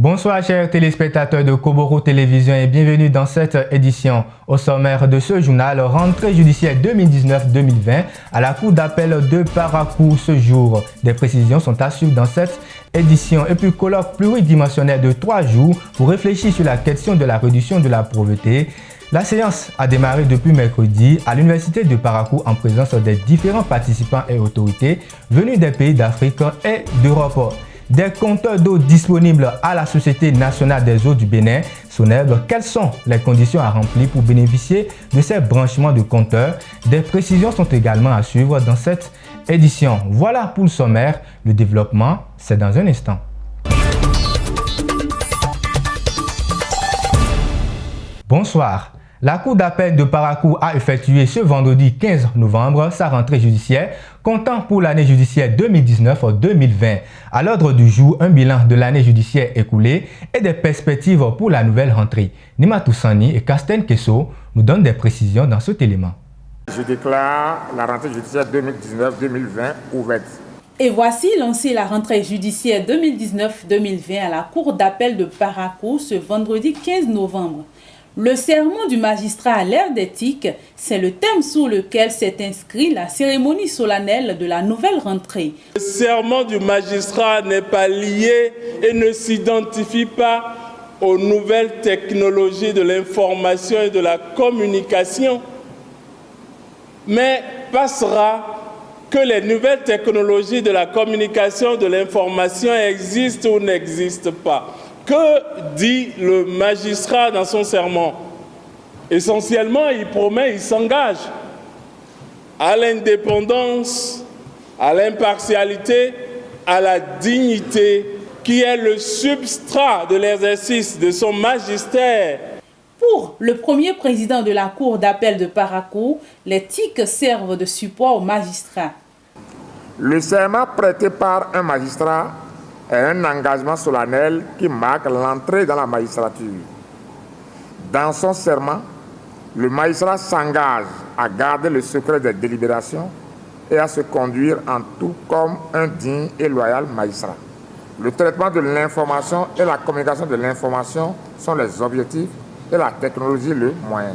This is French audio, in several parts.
Bonsoir chers téléspectateurs de Koboro Télévision et bienvenue dans cette édition. Au sommaire de ce journal, rentrée judiciaire 2019-2020 à la Cour d'appel de Parakou ce jour. Des précisions sont à suivre dans cette édition et puis colloque pluridimensionnel de 3 jours pour réfléchir sur la question de la réduction de la pauvreté. La séance a démarré depuis mercredi à l'Université de Parakou en présence des différents participants et autorités venus des pays d'Afrique et d'Europe. Des compteurs d'eau disponibles à la Société nationale des eaux du Bénin, SONEB. Quelles sont les conditions à remplir pour bénéficier de ces branchements de compteurs? Des précisions sont également à suivre dans cette édition. Voilà pour le sommaire. Le développement, c'est dans un instant. Bonsoir. La Cour d'appel de Parakou a effectué ce vendredi 15 novembre sa rentrée judiciaire, comptant pour l'année judiciaire 2019-2020. À l'ordre du jour, un bilan de l'année judiciaire écoulée et des perspectives pour la nouvelle rentrée. Nima Toussani et Kasten Kesso nous donnent des précisions dans cet élément. Je déclare la rentrée judiciaire 2019-2020 ouverte. Et voici lancée la rentrée judiciaire 2019-2020 à la Cour d'appel de Parakou ce vendredi 15 novembre. Le serment du magistrat à l'ère d'éthique, c'est le thème sur lequel s'est inscrit la cérémonie solennelle de la nouvelle rentrée. Le serment du magistrat n'est pas lié et ne s'identifie pas aux nouvelles technologies de l'information et de la communication, mais passera que les nouvelles technologies de la communication et de l'information existent ou n'existent pas. Que dit le magistrat dans son serment? Essentiellement, il promet, il s'engage à l'indépendance, à l'impartialité, à la dignité, qui est le substrat de l'exercice de son magistère. Pour le premier président de la Cour d'appel de Parakou, les TIC servent de support aux magistrats. Le serment prêté par un magistrat est un engagement solennel qui marque l'entrée dans la magistrature. Dans son serment, le magistrat s'engage à garder le secret des délibérations et à se conduire en tout comme un digne et loyal magistrat. Le traitement de l'information et la communication de l'information sont les objectifs et la technologie le moyen.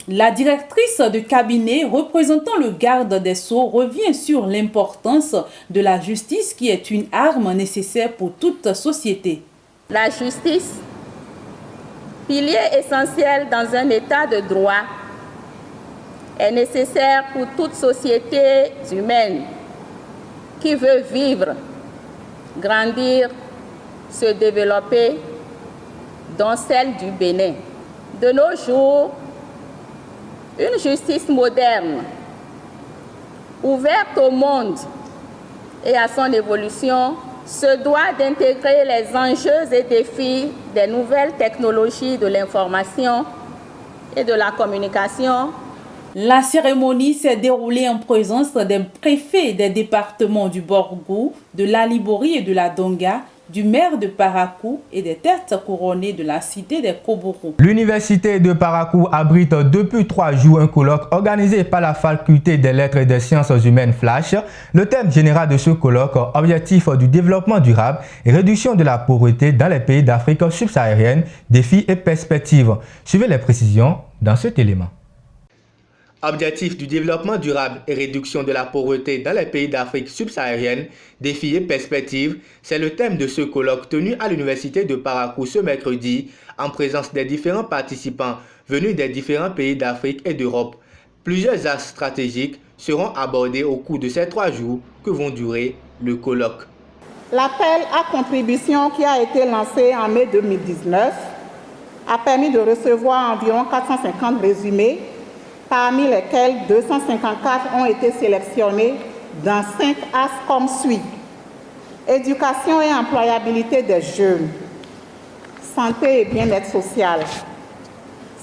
La directrice de cabinet représentant le garde des Sceaux revient sur l'importance de la justice qui est une arme nécessaire pour toute société. La justice, pilier essentiel dans un état de droit, est nécessaire pour toute société humaine qui veut vivre, grandir, se développer, dont celle du Bénin. De nos jours, une justice moderne, ouverte au monde et à son évolution, se doit d'intégrer les enjeux et défis des nouvelles technologies de l'information et de la communication. La cérémonie s'est déroulée en présence des préfets des départements du Borgou, de l'Alibori et de la Donga, du maire de Parakou et des têtes couronnées de la cité des Koboro. L'Université de Parakou abrite depuis 3 jours un colloque organisé par la Faculté des Lettres et des Sciences Humaines Flash. Le thème général de ce colloque, objectif du développement durable et réduction de la pauvreté dans les pays d'Afrique subsaharienne, défis et perspectives. Suivez les précisions dans cet élément. Objectif du développement durable et réduction de la pauvreté dans les pays d'Afrique subsaharienne, défis et perspectives, c'est le thème de ce colloque tenu à l'Université de Parakou ce mercredi en présence des différents participants venus des différents pays d'Afrique et d'Europe. Plusieurs axes stratégiques seront abordés au cours de ces 3 jours que vont durer le colloque. L'appel à contribution qui a été lancé en mai 2019 a permis de recevoir environ 450 résumés, parmi lesquels 254 ont été sélectionnés dans 5 axes comme suit: éducation et employabilité des jeunes, santé et bien-être social,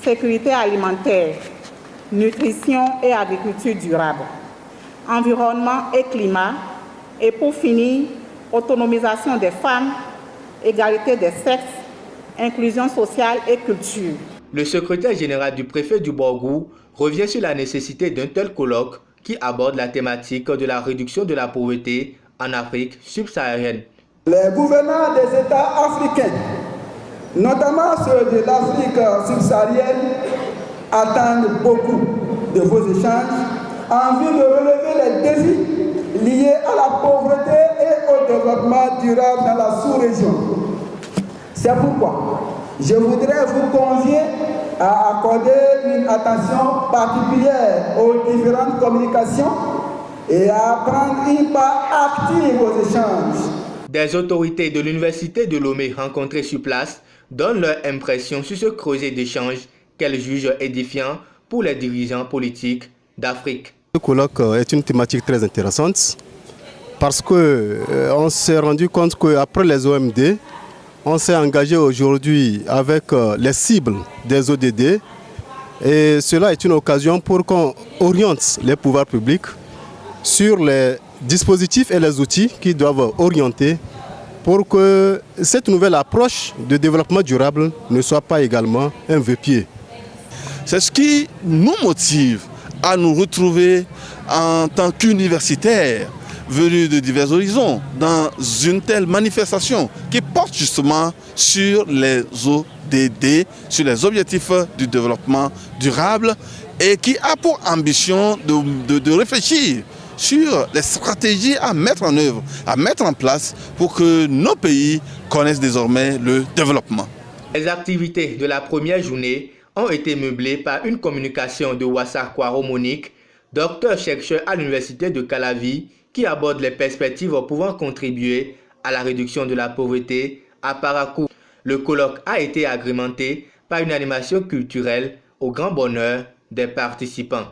sécurité alimentaire, nutrition et agriculture durable, environnement et climat, et pour finir, autonomisation des femmes, égalité des sexes, inclusion sociale et culture. Le secrétaire général du préfet du Borgou revient sur la nécessité d'un tel colloque qui aborde la thématique de la réduction de la pauvreté en Afrique subsaharienne. Les gouvernants des États africains notamment ceux de l'Afrique subsaharienne, attendent beaucoup de vos échanges en vue de relever les défis liés à la pauvreté et au développement durable dans la sous-région. C'est pourquoi je voudrais vous convier à accorder une attention particulière aux différentes communications et à prendre une part active aux échanges. Des autorités de l'Université de Lomé rencontrées sur place donnent leur impression sur ce creuset d'échanges qu'elles jugent édifiant pour les dirigeants politiques d'Afrique. Ce colloque est une thématique très intéressante parce qu'on s'est rendu compte qu'après les OMD, on s'est engagé aujourd'hui avec les cibles des ODD et cela est une occasion pour qu'on oriente les pouvoirs publics sur les dispositifs et les outils qui doivent orienter pour que cette nouvelle approche de développement durable ne soit pas également un vœu pied. C'est ce qui nous motive à nous retrouver en tant qu'universitaires venus de divers horizons dans une telle manifestation qui porte justement sur les ODD, sur les objectifs du développement durable et qui a pour ambition de réfléchir sur les stratégies à mettre en œuvre, à mettre en place pour que nos pays connaissent désormais le développement. Les activités de la première journée ont été meublées par une communication de Wassar Kwaro Monique, docteur-chercheur à l'université de Calavi, qui aborde les perspectives pouvant contribuer à la réduction de la pauvreté à Parakou. Le colloque a été agrémenté par une animation culturelle au grand bonheur des participants.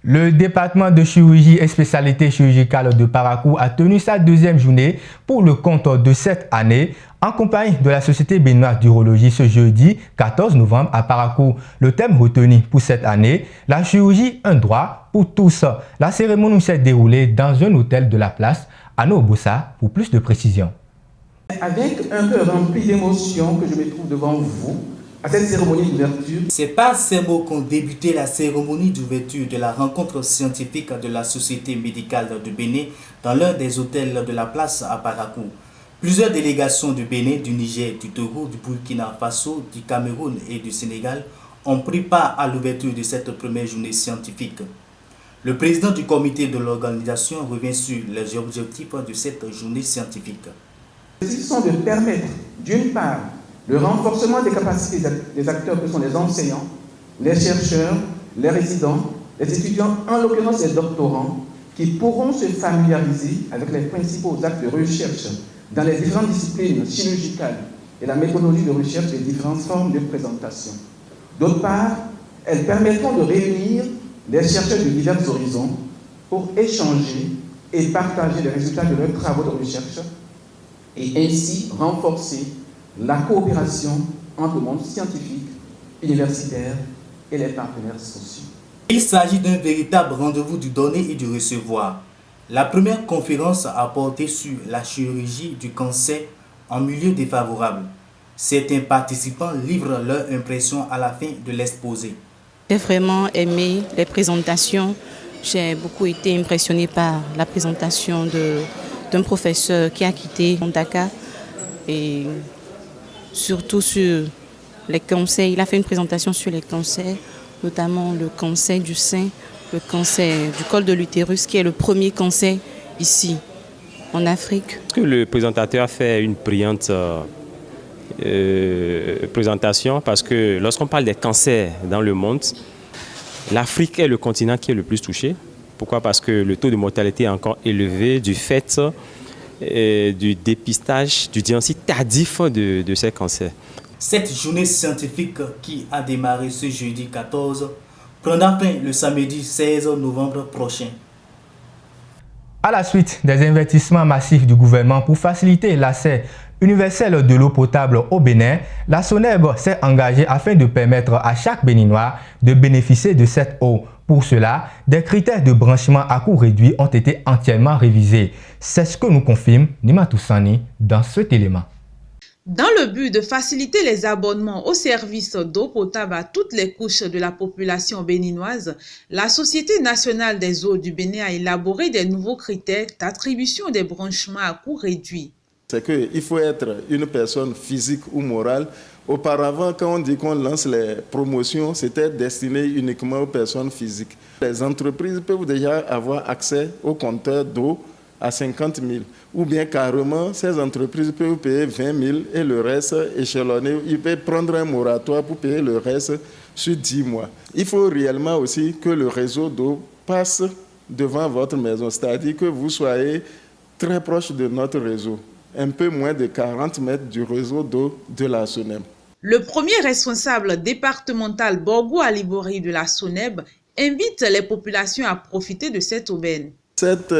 Le département de chirurgie et spécialités chirurgicales de Parakou a tenu sa deuxième journée pour le compte de cette année en compagnie de la Société béninoise d'urologie ce jeudi 14 novembre à Parakou. Le thème retenu pour cette année, la chirurgie, un droit pour tous. La cérémonie s'est déroulée dans un hôtel de la place à Nobossa pour plus de précision. Avec un cœur rempli d'émotion que je me trouve devant vous, à cette cérémonie d'ouverture. C'est par ces mots qu'ont débuté la cérémonie d'ouverture de la rencontre scientifique de la Société médicale de Bénin dans l'un des hôtels de la place à Parakou. Plusieurs délégations du Bénin, du Niger, du Togo, du Burkina Faso, du Cameroun et du Sénégal ont pris part à l'ouverture de cette première journée scientifique. Le président du comité de l'organisation revient sur les objectifs de cette journée scientifique. Ils sont de permettre, d'une part, le renforcement des capacités des acteurs que sont les enseignants, les chercheurs, les résidents, les étudiants, en l'occurrence les doctorants, qui pourront se familiariser avec les principaux actes de recherche dans les différentes disciplines chirurgicales et la méthodologie de recherche des différentes formes de présentation. D'autre part, elles permettront de réunir les chercheurs de divers horizons pour échanger et partager les résultats de leurs travaux de recherche et ainsi renforcer la coopération entre le monde scientifique, universitaire et les partenaires sociaux. Il s'agit d'un véritable rendez-vous du donner et du recevoir. La première conférence a porté sur la chirurgie du cancer en milieu défavorable. Certains participants livrent leur impression à la fin de l'exposé. J'ai vraiment aimé les présentations. J'ai beaucoup été impressionnée par la présentation d'un professeur qui a quitté Dakar et surtout sur les cancers. Il a fait une présentation sur les cancers, notamment le cancer du sein, le cancer du col de l'utérus, qui est le premier cancer ici, en Afrique. Le présentateur a fait une brillante présentation parce que lorsqu'on parle des cancers dans le monde, l'Afrique est le continent qui est le plus touché. Pourquoi? Parce que le taux de mortalité est encore élevé du fait du dépistage, du diagnostic tardif de ces cancers. Cette journée scientifique qui a démarré ce jeudi 14 prendra fin le samedi 16 novembre prochain. À la suite des investissements massifs du gouvernement pour faciliter l'accès universel de l'eau potable au Bénin, la SONEB s'est engagée afin de permettre à chaque Béninois de bénéficier de cette eau. Pour cela, des critères de branchement à coût réduit ont été entièrement révisés. C'est ce que nous confirme Nima Toussani dans cet élément. Dans le but de faciliter les abonnements aux services d'eau potable à toutes les couches de la population béninoise, la Société nationale des eaux du Bénin a élaboré des nouveaux critères d'attribution des branchements à coût réduit. C'est qu'il faut être une personne physique ou morale. Auparavant, quand on dit qu'on lance les promotions, c'était destiné uniquement aux personnes physiques. Les entreprises peuvent déjà avoir accès au compteur d'eau à 50 000. Ou bien carrément, ces entreprises peuvent payer 20 000 et le reste échelonné. Ils peuvent prendre un moratoire pour payer le reste sur 10 mois. Il faut réellement aussi que le réseau d'eau passe devant votre maison, c'est-à-dire que vous soyez très proche de notre réseau, un peu moins de 40 mètres du réseau d'eau de la SONEB. Le premier responsable départemental Borgo Alibori de la SONEB invite les populations à profiter de cette aubaine. Cette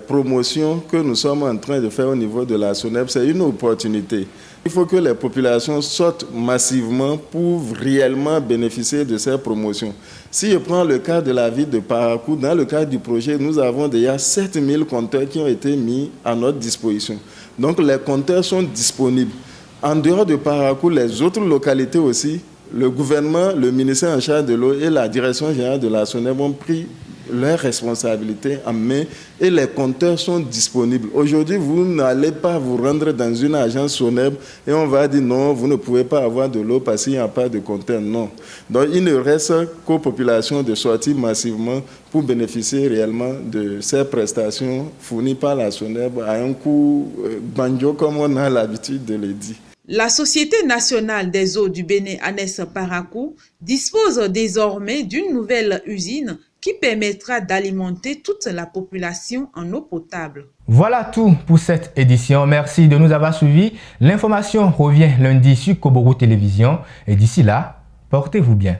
promotion que nous sommes en train de faire au niveau de la SONEB, c'est une opportunité. Il faut que les populations sortent massivement pour réellement bénéficier de ces promotions. Si je prends le cas de la ville de Parakou, dans le cadre du projet, nous avons déjà 7000 compteurs qui ont été mis à notre disposition. Donc les compteurs sont disponibles. En dehors de Parakou, les autres localités aussi, le gouvernement, le ministère en charge de l'eau et la direction générale de la SONEB ont pris leurs responsabilités en main et les compteurs sont disponibles. Aujourd'hui, vous n'allez pas vous rendre dans une agence SONEB et on va dire non, vous ne pouvez pas avoir de l'eau parce qu'il n'y a pas de compteur. Non. Donc, il ne reste qu'aux populations de sortir massivement pour bénéficier réellement de ces prestations fournies par la SONEB à un coût banjo comme on a l'habitude de le dire. La Société nationale des eaux du Bénin, ANES Parakou, dispose désormais d'une nouvelle usine qui permettra d'alimenter toute la population en eau potable. Voilà tout pour cette édition. Merci de nous avoir suivis. L'information revient lundi sur Koboru Télévision. Et d'ici là, portez-vous bien.